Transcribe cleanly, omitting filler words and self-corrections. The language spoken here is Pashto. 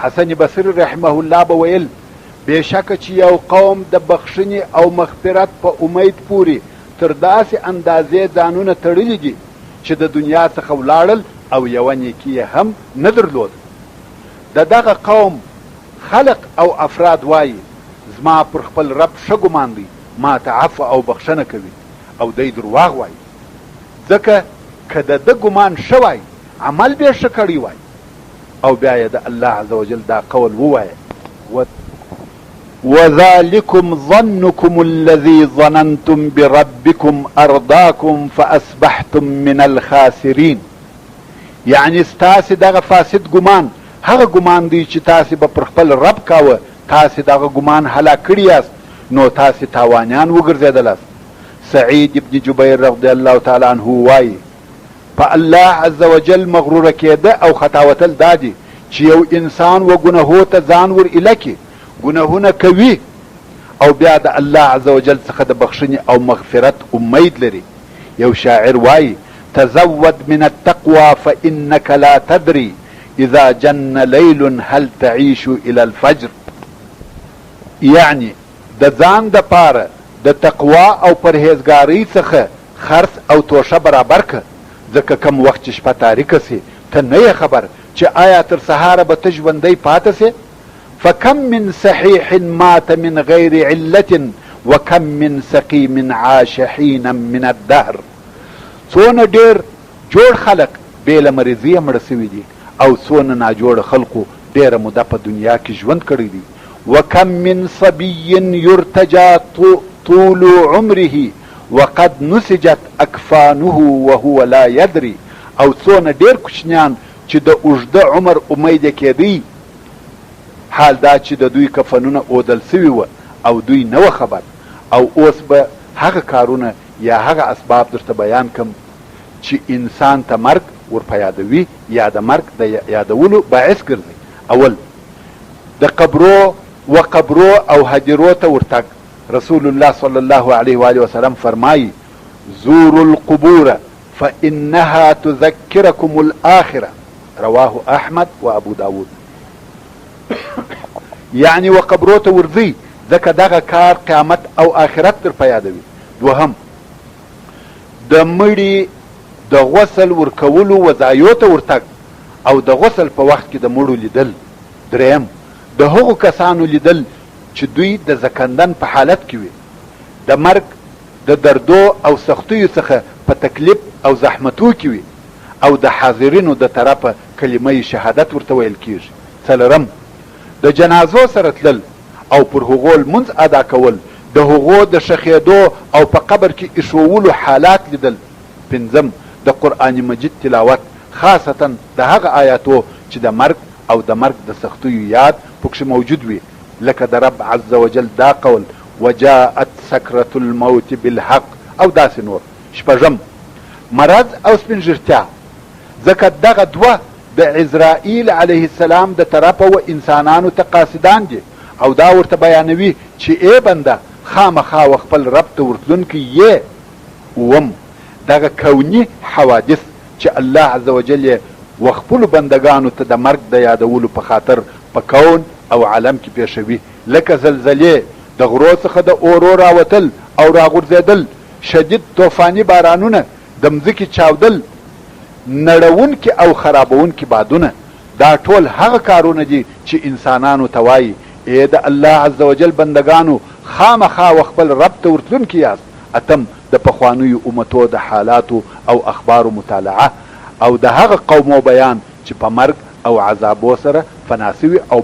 حسن بصری رحمه الله به ویل بېشکه چې یو قوم د بخښنې او مغفرت په امید پورې تر داسې اندازې ځانونه تړلي دي چې د دنیا څخه ولاړل او یوه نیکي یې هم نه درلود. د دغه قوم خلق او افراد وایي زما پر خپل رب ښه ګمان دی، ما ته عفو او بخښنه کوي، او دی درواغ وایي، ځکه که د ده ګمان ښه وای عمل به ښه کړی وای. او بیا یې د الله عز وجل دا قول ووایه وذلكم ظنكم الذي ظننتم بربكم أرداكم فأصبحتم من الخاسرين. یعنی ستاسې دغه فاسد ګمان هغه ګمان دی چې تاسې به پر خپل رب کاوه، تاسې دغه ګمان هلاک کړي یاست، نو تاسې تاوانیان وګرځېدلاست. سعید ابن جبیر رضی الله تعالی عنه وایي په الله عز وجل مغروره کېده او خطاوتل دا دي چې یو انسان و ګناهو ته ځان ور ایله کړي، ګناهونه کوي او بیا د الله عز وجل څخه د بخښنې او مغفرت امید لري. یو شاعر وایي تزود من التقوى فإنك لا تدري اذا جن لیل هل تعيش الى الفجر. یعنی د ځان د پاره د تقوا او پرهیزګارۍ څخه خرڅ او توشه برابر که، ځکه کم وخت چې شپه تاریکه سي ته نه یې خبر چې آیا تر سهاره به ته ژوندی پاته سې. فکم من صحیح مات من غیر علة وکم من سقیم عاش حینا من الدهر. څونه ډېر جوړ خلق بې له مریضیه مړه سوي دي او څونه ناجوړه خلقو ډېره موده په دنیا کې ژوند کړی دی. وکم من صبی یرتجا طول عمره وقد نسجت اکفانه وهو لا يدري. او څونه ډېر کوچنیان چې د اوږده عمر امید یې کېدی، حال دا چې د دوی کفنونه اودل سوي وه او دوی نه وه خبر. او اوس به هغه کارونه یا هغه اسباب درته بیان کم چې انسان ته مرګ ورپه یادوي یا د مرګ د یادولو باعث ګرځي. اول د قبرو او هدیرو ته ورتګ. رسول الله صلی الله علیه و آله وسلم فرمایي زوروا القبور فإنها تذكركم الآخرة. رواه احمد و ابو داود. یعنی و قبرو ته ورځئ ځکه دغه کار قیامت او آخرت در په یادوي. دوهم د مړي د غسل ورکولو وځایو ته ورتګ او د غسل په وخت کې د مړو لیدل. دریم د هغو کسانو لیدل چې دوی د زکندن په حالت کې وي، د مرګ د دردو او سختیو څخه په تکلیف او زحمتو کې وي، او د حاضرینو د طرفه کلمه شهادت ورته ویل کیږي. څلورم د جنازو سره تلل او پر هغو لمونځ ادا کول، د هغو د ښخېدو او په قبر کې ایښوولو حالات لیدل. پنځم د قرآن مجید تلاوت، خاصتا د هغه آیاتو چې د مرګ او د مرګ د سختیو یاد پکښې موجود وي، لکه د رب عز وجل دا قول وجاءت سکرة الموت بالحق او داسې نور. شپږم مرض او سپینږیرتیا، ځکه دغه دوه د عزرائیل علیه السلام د طرفه و انسانانو ته قاصدان دي او دا ورته بیانوي چې ای بنده خامخا و خپل رب ته ورتلونکی یې. اووم دغه کونی حوادث چې الله عز وجل یې و خپلو بندګانو ته د مرګ د یادولو په خاطر په کون او عالم کې پیښوي، لکه زلزلې، د غرو څخه د اورو راوتل او راغورځېدل، شدید طوفاني بارانونه، د مځکې چاودل، نړونکي او خرابونکي بادونه. دا ټول هغه کارونه دي چې انسانانو ته وایي ای د الله عز وجل بندگانو خامخا و خپل رب ته ورتلونکي یاست. اتم د پخوانیو امتو د حالاتو او اخبارو مطالعه او د هغه قومو بیان چې په مرګ او عذابو سره فنا سوي او